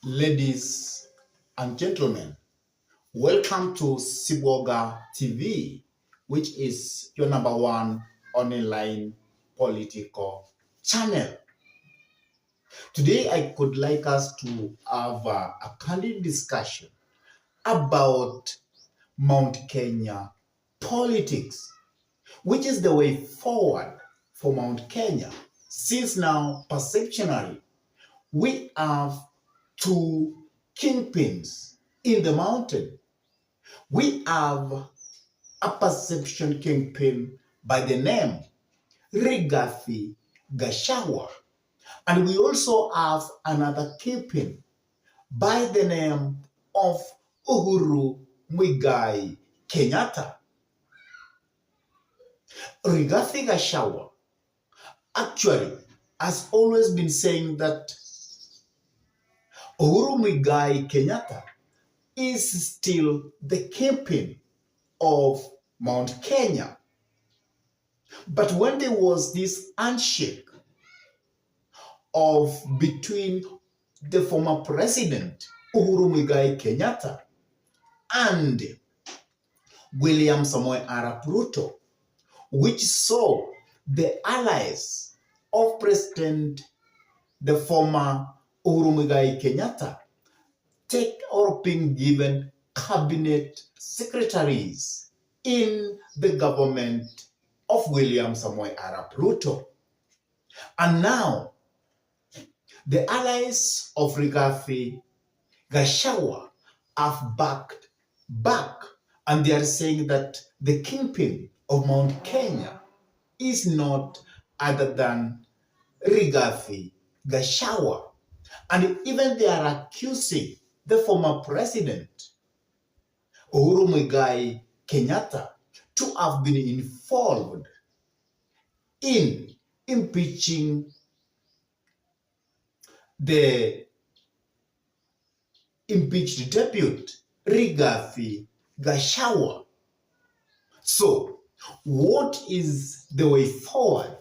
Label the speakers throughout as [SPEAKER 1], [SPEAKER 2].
[SPEAKER 1] Ladies and gentlemen, welcome to Siboga TV, which is your number one online political channel. Today, I could like us to have a candid discussion about Mount Kenya politics, which is the way forward for Mount Kenya. Since now, perceptionally, we have two kingpins in the mountain. We have a perception kingpin by the name Rigathi Gachagua, and we also have another kingpin by the name of Uhuru Muigai Kenyatta. Rigathi Gachagua actually has always been saying that Uhuru Muigai Kenyatta is still the kingpin of Mount Kenya. But when there was this handshake between the former president Uhuru Muigai Kenyatta and William Samoei Arap Ruto, which saw the allies of the former Uhuru Muigai Kenyatta take or being given cabinet secretaries in the government of William Samoei Arap Ruto. And now, the allies of Rigathi Gachagua have backed back, and they are saying that the kingpin of Mount Kenya is not other than Rigathi Gachagua. And even they are accusing the former president, Uhuru Muigai Kenyatta, to have been involved in impeaching the impeached deputy, Rigathi Gachagua. So, what is the way forward?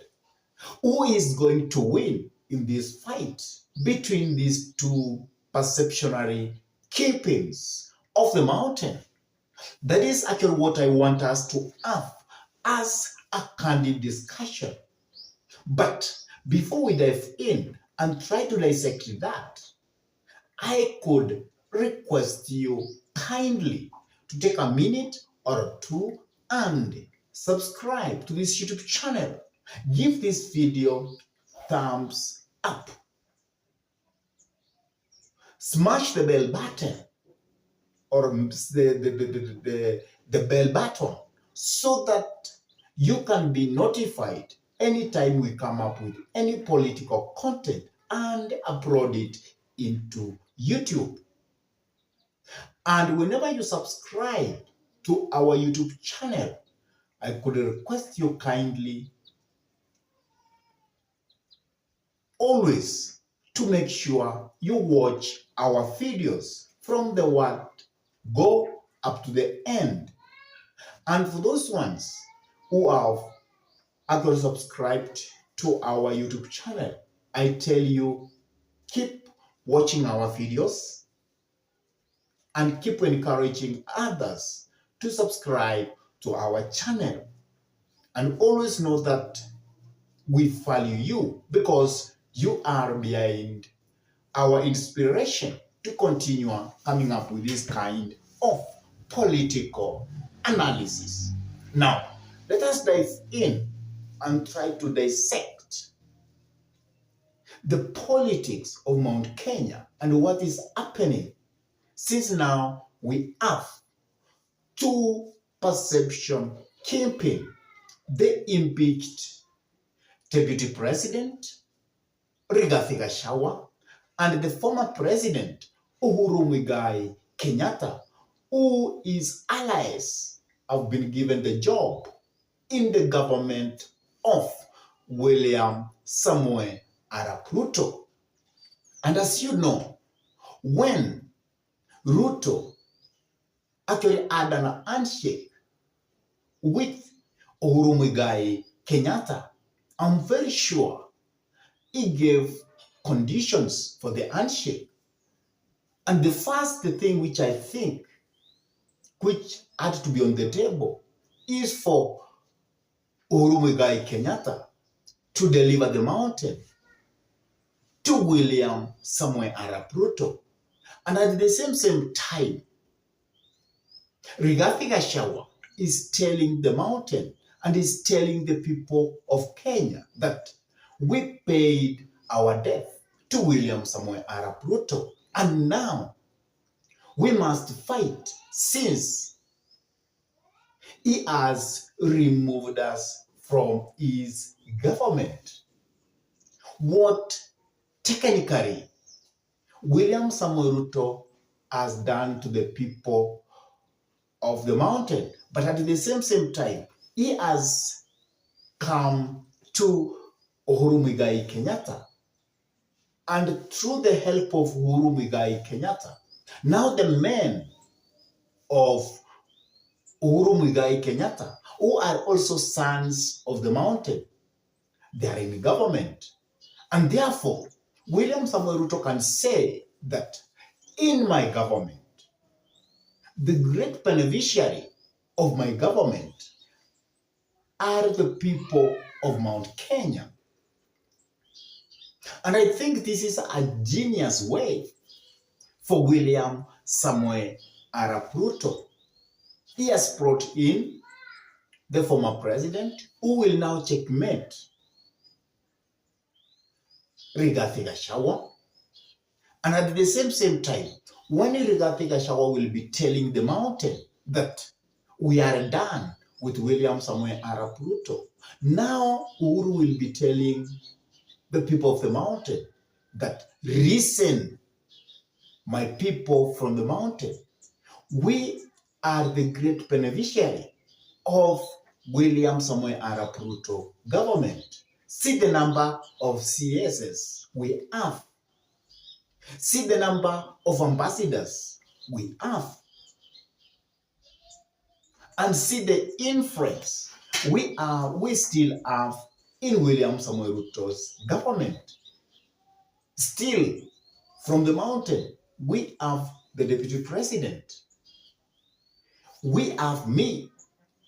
[SPEAKER 1] Who is going to win in this fight between these two perceptionary kingpins of the mountain? That is actually what I want us to have as a candid discussion. But before we dive in and try to dissect that, I could request you kindly to take a minute or two and subscribe to this YouTube channel. Give this video thumbs up. Smash the bell button or the bell button so that you can be notified anytime we come up with any political content and upload it into YouTube. And whenever you subscribe to our YouTube channel, I could request you kindly always to make sure you watch our videos from the word go up to the end. And for those ones who have actually subscribed to our YouTube channel, I tell you, keep watching our videos and keep encouraging others to subscribe to our channel. And always know that we value you because you are behind our inspiration to continue coming up with this kind of political analysis. Now, let us dive in and try to dissect the politics of Mount Kenya and what is happening since now we have two perception kingpin, the impeached deputy president Rigathi Gachagua and the former president Uhuru Muigai Kenyatta, who his allies have been given the job in the government of William Samoei Arap Ruto. And as you know, when Ruto actually had an handshake with Uhuru Muigai Kenyatta, I'm very sure he gave conditions for the handshake. And the first thing which I think which had to be on the table is for Uhuru Muigai Kenyatta to deliver the mountain to William Samoei Arap Ruto. And at the same time, Rigathi Gachagua is telling the mountain and is telling the people of Kenya that we paid our debt to William Samoei Arap Ruto, and now we must fight since he has removed us from his government. What technically William Samoei Ruto has done to the people of the mountain, but at the same time, he has come to Uhuru Muigai Kenyatta. And through the help of Uhuru Muigai Kenyatta, now the men of Uhuru Muigai Kenyatta, who are also sons of the mountain, they are in government. And therefore, William Samoei Ruto can say that in my government, the great beneficiary of my government are the people of Mount Kenya. And I think this is a genius way for William Samoei Arap Ruto. He has brought in the former president who will now checkmate Rigathi Gachagua. And at the same time, when Rigathi Gachagua will be telling the mountain that we are done with William Samoei Arap Ruto, now Uhuru will be telling the people of the mountain that, listen, my people from the mountain, we are the great beneficiary of William Samoei Arap Ruto government. See the number of CSs we have. See the number of ambassadors we have. And see the influence we still have in William Samoei Ruto's government. Still, from the mountain, we have the deputy president. We have me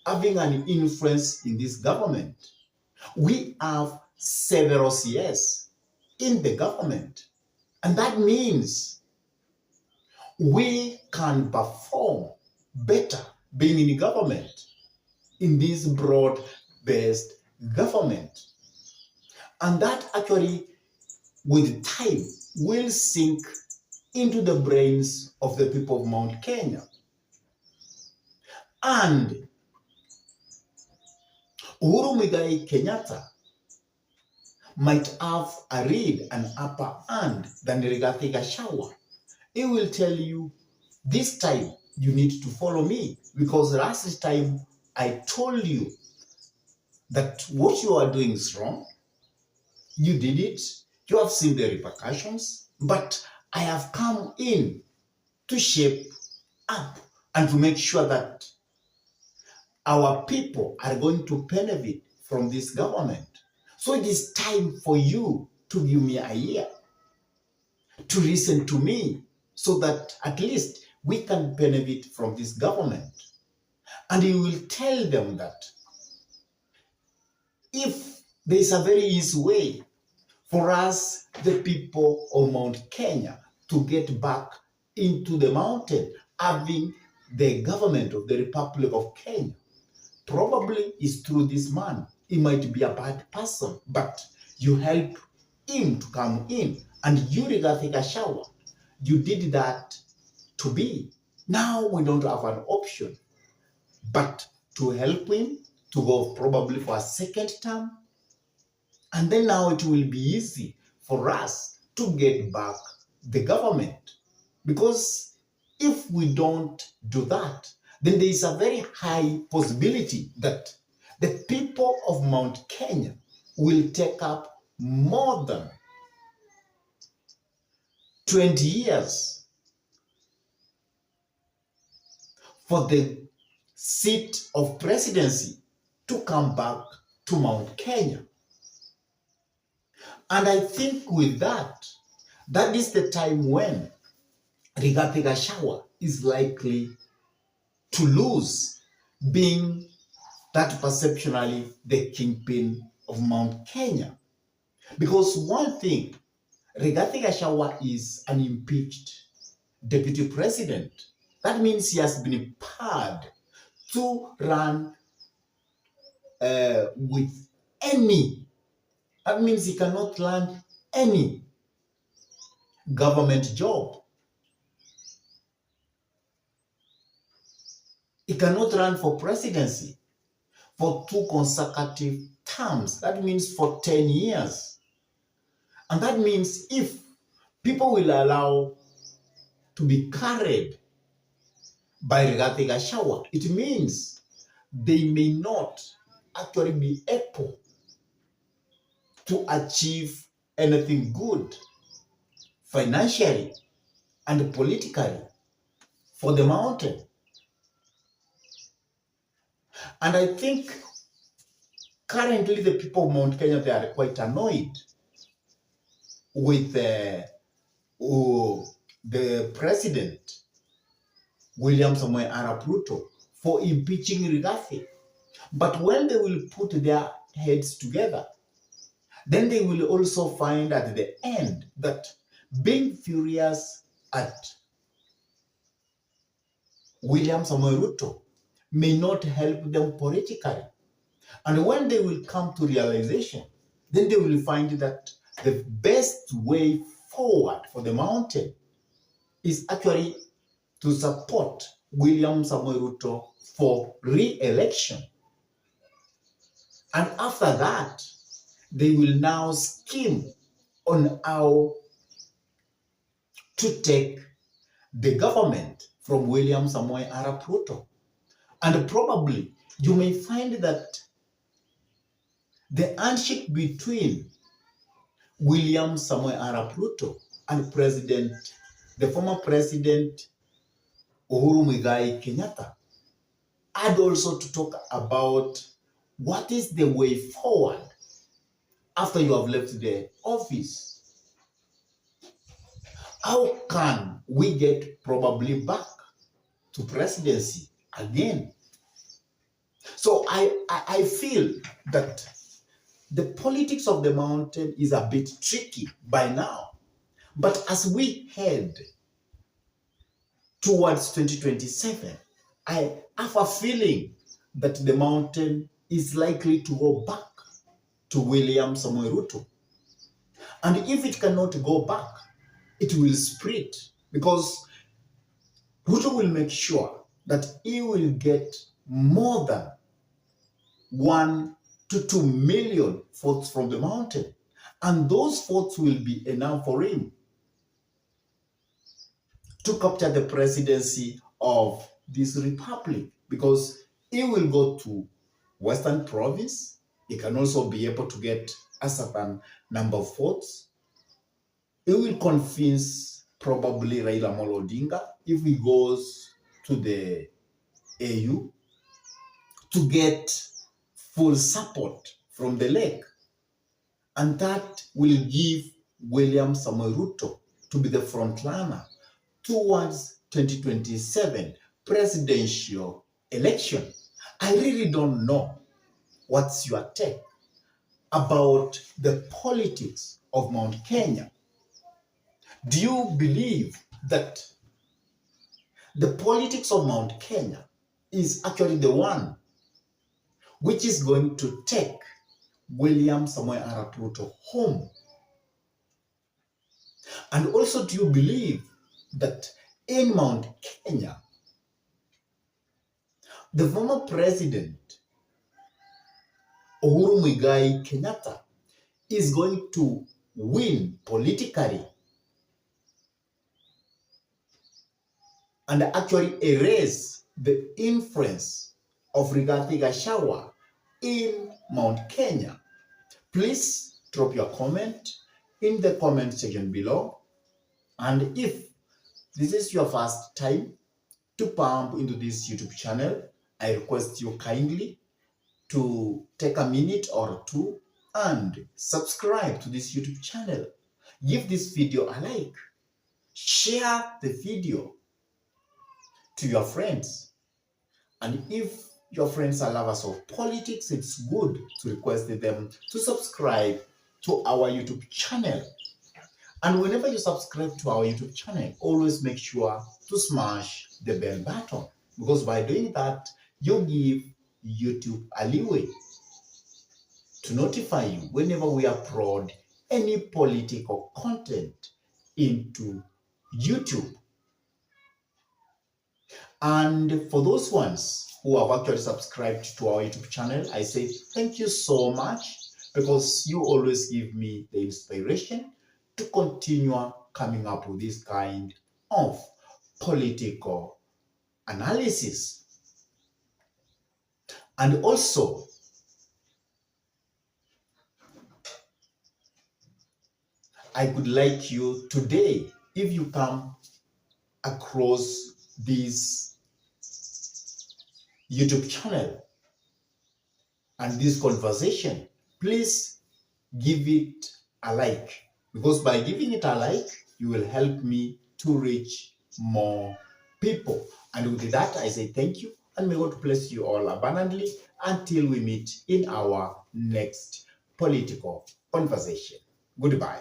[SPEAKER 1] having an influence in this government. We have several CS in the government. And that means we can perform better being in government, in this broad-based government. And that actually, with time, will sink into the brains of the people of Mount Kenya. And Uhuru Muigai Kenyatta might have an upper hand than Rigathi Gachagua. He will tell you, this time you need to follow me, because last time I told you that what you are doing is wrong. You did it. You have seen the repercussions, but I have come in to shape up and to make sure that our people are going to benefit from this government. So it is time for you to give me a ear, to listen to me, so that at least we can benefit from this government. And you will tell them that if there is a very easy way for us, the people of Mount Kenya, to get back into the mountain, having the government of the Republic of Kenya, probably is through this man. He might be a bad person, but you help him to come in. And you, Rigathi Gachagua, you did that to be. Now we don't have an option but to help him to go probably for a second term. And then now it will be easy for us to get back the government. Because if we don't do that, then there is a very high possibility that the people of Mount Kenya will take up more than 20 years for the seat of presidency to come back to Mount Kenya. And I think with that, that is the time when Rigathi Gachagua is likely to lose, being that perceptionally the kingpin of Mount Kenya. Because one thing, Rigathi Gachagua is an impeached deputy president. That means he has been pardoned to run with any. That means he cannot land any government job. He cannot run for presidency for 2 consecutive terms. That means for 10 years. And that means if people will allow to be carried by Rigathi Gachagua, it means they may not actually be able to achieve anything good financially and politically for the mountain. And I think currently the people of Mount Kenya, they are quite annoyed with the president, William Samoei Arap Ruto, for impeaching Rigathi. But when they will put their heads together, then they will also find at the end that being furious at William Samoei Ruto may not help them politically. And when they will come to realization, then they will find that the best way forward for the mountain is actually to support William Samoei Ruto for re-election. And after that, they will now scheme on how to take the government from William Samoei Arap Ruto. And probably you may find that the handshake between William Samoei Arap Ruto and the former president Uhuru Muigai Kenyatta had also to talk about what is the way forward after you have left the office. How can we get probably back to presidency again? So I feel that the politics of the mountain is a bit tricky by now. But as we head towards 2027, I have a feeling that the mountain is likely to go back to William Samoei Ruto. And if it cannot go back, it will split, because Ruto will make sure that he will get more than 1 to 2 million votes from the mountain. And those votes will be enough for him to capture the presidency of this republic, because he will go to Western Province. He can also be able to get a certain number of votes. He will convince probably Raila Amolo Odinga, if he goes to the AU, to get full support from the lake. And that will give William Samoei Ruto to be the frontrunner towards 2027 presidential election. I really don't know what's your take about the politics of Mount Kenya. Do you believe that the politics of Mount Kenya is actually the one which is going to take William Samoei Arap Ruto home? And also, do you believe that in Mount Kenya, the former president Uhuru Muigai Kenyatta is going to win politically and actually erase the influence of Rigathi Gachagua in Mount Kenya? Please drop your comment in the comment section below. And if this is your first time to pump into this YouTube channel, I request you kindly to take a minute or two and subscribe to this YouTube channel. Give this video a like Share the video to your friends. And if your friends are lovers of politics, it's good to request them to subscribe to our YouTube channel. And whenever you subscribe to our YouTube channel, always make sure to smash the bell button, because by doing that, you give YouTube a leeway to notify you whenever we upload any political content into YouTube. And for those ones who have actually subscribed to our YouTube channel, I say thank you so much, because you always give me the inspiration to continue coming up with this kind of political analysis. And also, I would like you today, if you come across this YouTube channel and this conversation, please give it a like, because by giving it a like, you will help me to reach more people. And with that, I say thank you, and may God bless you all abundantly until we meet in our next political conversation. Goodbye.